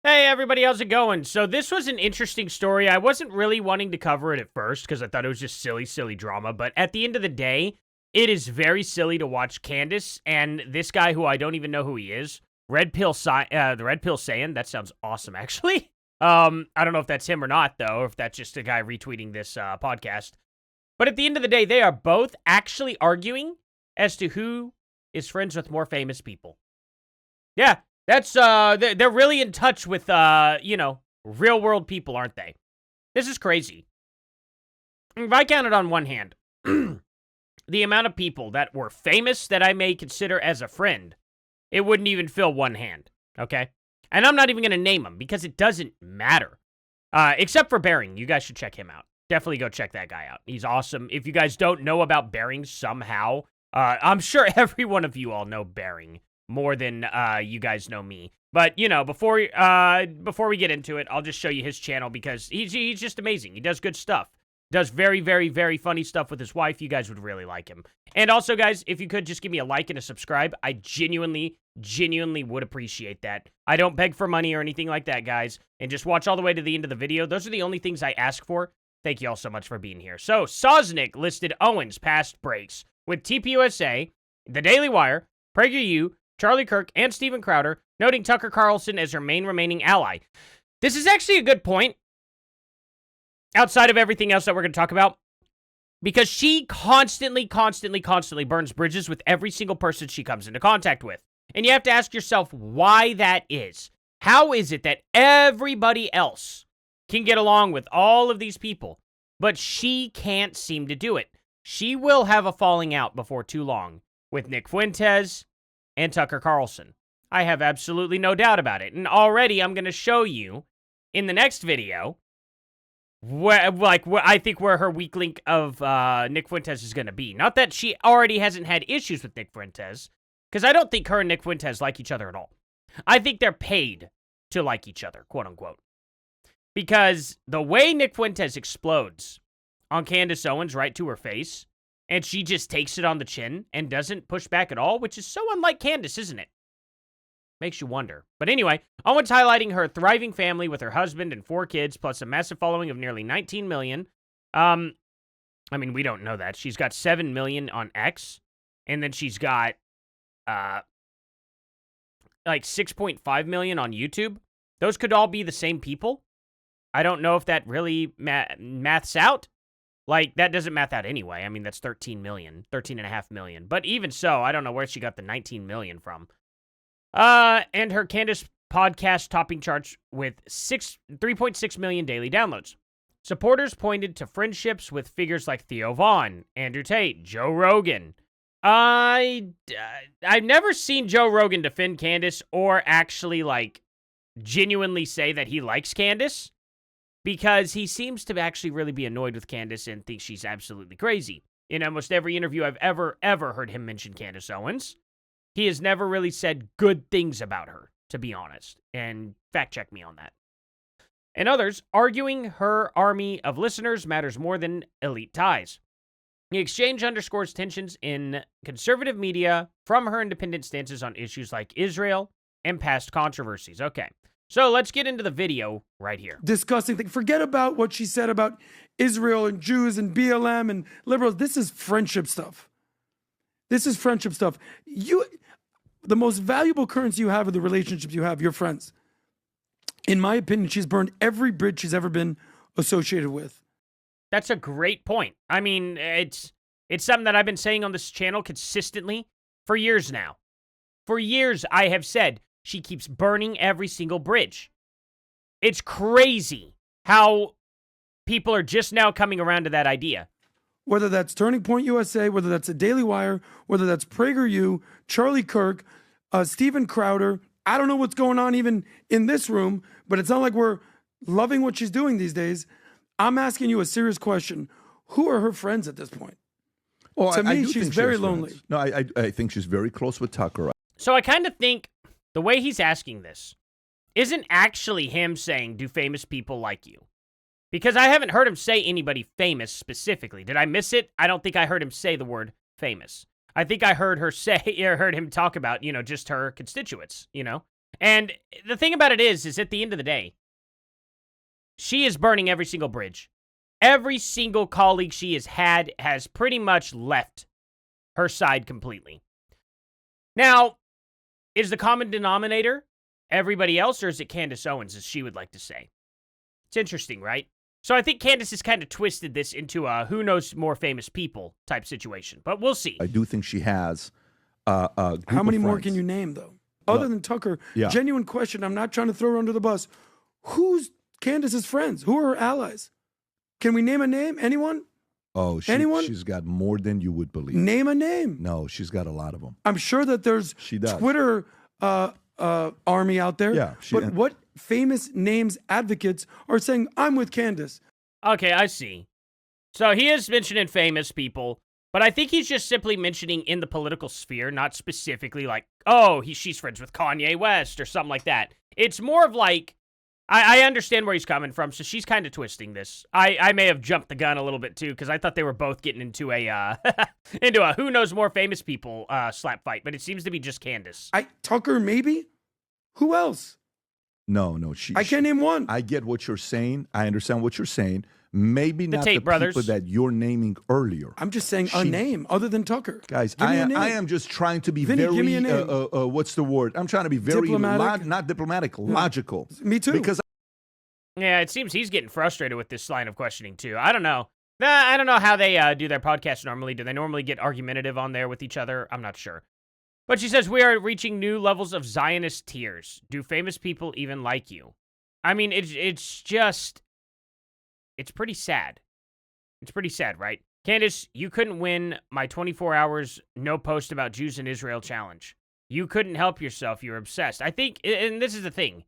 Hey everybody, how's it going? So this was an interesting story. I wasn't really wanting to cover it at first because I thought it was just silly drama. But at the end of the day, it is very silly to watch Candace and this guy who I don't even know who he is, the Red Pill Saiyan. That sounds awesome, actually. I don't know if that's him or not though, or if that's just a guy retweeting this podcast. But at the end of the day, they are both actually arguing as to who is friends with more famous people. Yeah. That's, they're really in touch with, real world people, aren't they? This is crazy. If I counted on one hand, the amount of people that were famous that I may consider as a friend, it wouldn't even fill one hand, okay? And I'm not even going to name them because it doesn't matter. Except for Bering. You guys should check him out. Definitely go check that guy out. He's awesome. If you guys don't know about Bering somehow, I'm sure every one of you all know Bering more than you guys know me. But, before we get into it, I'll just show you his channel because he's just amazing. He does good stuff. Does very, very, very funny stuff with his wife. You guys would really like him. And also, guys, if you could just give me a like and a subscribe, I genuinely would appreciate that. I don't beg for money or anything like that, guys. And just watch all the way to the end of the video. Those are the only things I ask for. Thank you all so much for being here. So, Sosnick listed Owens' past breaks with TPUSA, The Daily Wire, PragerU, Charlie Kirk, and Steven Crowder, noting Tucker Carlson as her main remaining ally. This is actually a good point, outside of everything else that we're going to talk about, because she constantly burns bridges with every single person she comes into contact with. And you have to ask yourself why that is. How is it that everybody else can get along with all of these people, but she can't seem to do it? She will have a falling out before too long with Nick Fuentes and Tucker Carlson. I have absolutely no doubt about it. And already I'm going to show you in the next video where I think where her weak link of Nick Fuentes is going to be. Not that she already hasn't had issues with Nick Fuentes, because I don't think her and Nick Fuentes like each other at all. I think they're paid to like each other, quote unquote. Because the way Nick Fuentes explodes on Candace Owens right to her face, and she just takes it on the chin and doesn't push back at all, which is so unlike Candace, isn't it? Makes you wonder. But anyway, Owens highlighting her thriving family with her husband and 4 kids, plus a massive following of nearly 19 million. I mean, we don't know that. She's got 7 million on X, and then she's got, 6.5 million on YouTube. Those could all be the same people. I don't know if that really maths out. That doesn't math out anyway. I mean, that's 13.5 million. But even so, I don't know where she got the 19 million from. And her Candace podcast topping charts with 3.6 million daily downloads. Supporters pointed to friendships with figures like Theo Vaughn, Andrew Tate, Joe Rogan. I've never seen Joe Rogan defend Candace or actually, genuinely say that he likes Candace, because he seems to actually really be annoyed with Candace and thinks she's absolutely crazy. In almost every interview I've ever heard him mention Candace Owens, he has never really said good things about her, to be honest. And fact check me on that. And others arguing her army of listeners matters more than elite ties. The exchange underscores tensions in conservative media from her independent stances on issues like Israel and past controversies. Okay. So let's get into the video right here. Disgusting thing. Forget about what she said about Israel and Jews and BLM and liberals. This is friendship stuff. The most valuable currency you have are the relationships you have, your friends. In my opinion, she's burned every bridge she's ever been associated with. That's a great point. I mean, it's something that I've been saying on this channel consistently for years now. For years, I have said she keeps burning every single bridge. It's crazy how people are just now coming around to that idea. Whether that's Turning Point USA, whether that's the Daily Wire, whether that's PragerU, Charlie Kirk, Steven Crowder. I don't know what's going on even in this room, but it's not like we're loving what she's doing these days. I'm asking you a serious question. Who are her friends at this point? Well, to me, she's very lonely. No, I think she's very close with Tucker. So I kind of think the way he's asking this isn't actually him saying, do famous people like you? Because I haven't heard him say anybody famous specifically. Did I miss it? I don't think I heard him say the word famous. I think I heard him talk about, just her constituents, And the thing about it is at the end of the day, she is burning every single bridge. Every single colleague she has had has pretty much left her side completely. Now, is the common denominator everybody else, or is it Candace Owens, as she would like to say? It's interesting, right? So I think Candace has kind of twisted this into a who knows more famous people type situation, but we'll see. I do think she has a group How many of more friends. can you name, though? Other than Tucker, yeah. genuine question. I'm not trying to throw her under the bus. Who's Candace's friends? Who are her allies? Can we name a name? Anyone? Oh, Anyone? She's got more than you would believe. Name a name. No, she's got a lot of them. I'm sure that there's She does. Twitter army out there. Yeah, but what famous names advocates are saying, I'm with Candace? Okay, I see. So he is mentioning famous people, but I think he's just simply mentioning in the political sphere, not specifically like, oh, she's friends with Kanye West or something like that. It's more of like, I understand where he's coming from, so she's kind of twisting this. I may have jumped the gun a little bit too, because I thought they were both getting into a into a who knows more famous people slap fight, but it seems to be just Candace. Tucker, maybe? Who else? No. I can't name one. I get what you're saying. I understand what you're saying. Maybe not Tate the brothers. people that you're naming earlier. I'm just saying a name other than Tucker. Guys, Give me a name. I am just trying to be Vinny, very, give me a name. what's the word? I'm trying to be very, Diplomatic? not diplomatic, logical. Me too. Because Yeah, it seems he's getting frustrated with this line of questioning too. I don't know. I don't know how they do their podcast normally. Do they normally get argumentative on there with each other? I'm not sure. But she says, we are reaching new levels of Zionist tears. Do famous people even like you? I mean, it's just, it's pretty sad. It's pretty sad, right? Candace, you couldn't win my 24 hours no post about Jews in Israel challenge. You couldn't help yourself. You're obsessed. I think, and this is the thing,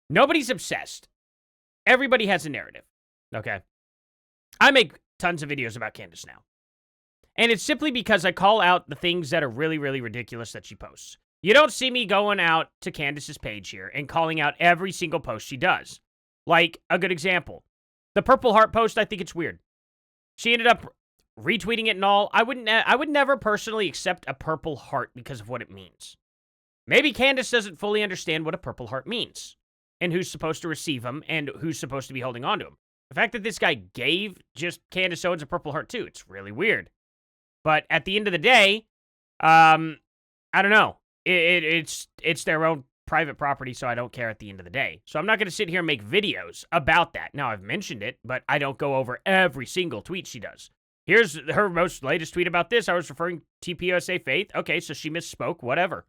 nobody's obsessed. Everybody has a narrative, okay? I make tons of videos about Candace now. And it's simply because I call out the things that are really, really ridiculous that she posts. You don't see me going out to Candace's page here and calling out every single post she does. Like, a good example. The Purple Heart post, I think it's weird. She ended up retweeting it and all. I would never personally accept a Purple Heart because of what it means. Maybe Candace doesn't fully understand what a Purple Heart means, and who's supposed to receive them, and who's supposed to be holding on to them. The fact that this guy gave just Candace Owens a Purple Heart too, it's really weird. But at the end of the day, I don't know. It's their own private property, so I don't care at the end of the day. So I'm not going to sit here and make videos about that. Now, I've mentioned it, but I don't go over every single tweet she does. Here's her most latest tweet about this. I was referring to TPUSA Faith. Okay, so she misspoke, whatever.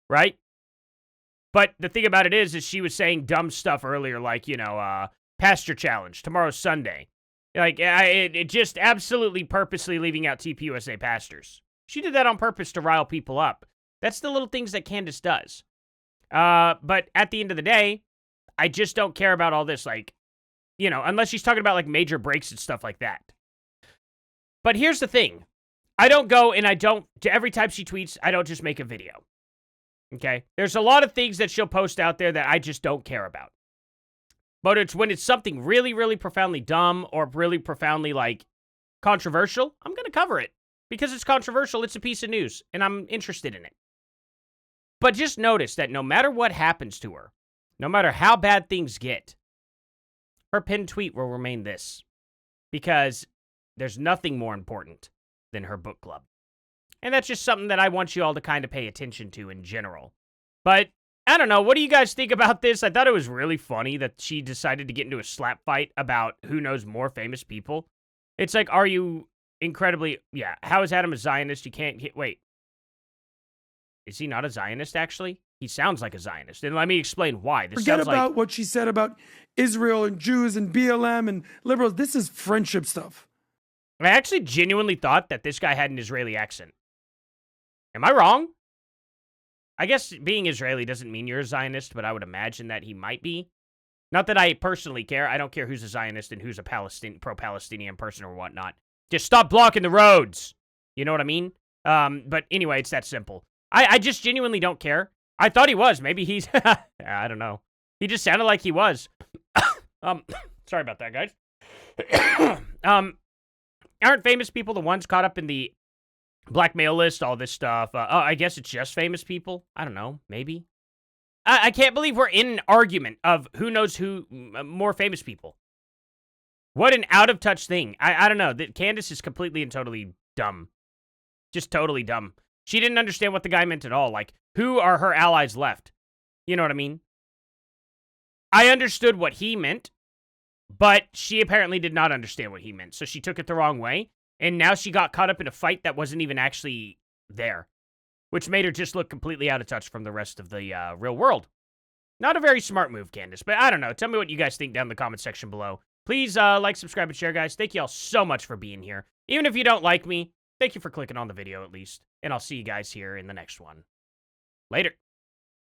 Right? But the thing about it is she was saying dumb stuff earlier, like, pasture challenge, tomorrow's Sunday. Like, it just absolutely purposely leaving out TPUSA pastors. She did that on purpose to rile people up. That's the little things that Candace does. But at the end of the day, I just don't care about all this, like, unless she's talking about, like, major breaks and stuff like that. But here's the thing. I don't go and every time she tweets, I don't just make a video. Okay? There's a lot of things that she'll post out there that I just don't care about. But it's when it's something really, really profoundly dumb or really profoundly, like, controversial, I'm going to cover it. Because it's controversial, it's a piece of news, and I'm interested in it. But just notice that no matter what happens to her, no matter how bad things get, her pinned tweet will remain this. Because there's nothing more important than her book club. And that's just something that I want you all to kind of pay attention to in general. But I don't know. What do you guys think about this? I thought it was really funny that she decided to get into a slap fight about who knows more famous people. It's like, are you incredibly... Yeah, how is Adam a Zionist? You can't... Wait. Is he not a Zionist, actually? He sounds like a Zionist. And let me explain why. This Forget sounds about what she said about Israel and Jews and BLM and liberals. This is friendship stuff. I actually genuinely thought that this guy had an Israeli accent. Am I wrong? I guess being Israeli doesn't mean you're a Zionist, but I would imagine that he might be. Not that I personally care. I don't care who's a Zionist and who's a pro-Palestinian person or whatnot. Just stop blocking the roads. You know what I mean? But anyway, it's that simple. I just genuinely don't care. I thought he was. Maybe he's... I don't know. He just sounded like he was. Sorry about that, guys. Aren't famous people the ones caught up in the blackmail list, all this stuff? I guess it's just famous people. I don't know. Maybe. I can't believe we're in an argument of who knows who more famous people. What an out of touch thing. I don't know. Candace is completely and totally dumb. Just totally dumb. She didn't understand what the guy meant at all. Like, who are her allies left? You know what I mean? I understood what he meant, but she apparently did not understand what he meant. So she took it the wrong way. And now she got caught up in a fight that wasn't even actually there, which made her just look completely out of touch from the rest of the real world. Not a very smart move, Candace, but I don't know. Tell me what you guys think down in the comment section below. Please like, subscribe, and share, guys. Thank you all so much for being here. Even if you don't like me, thank you for clicking on the video at least. And I'll see you guys here in the next one. Later.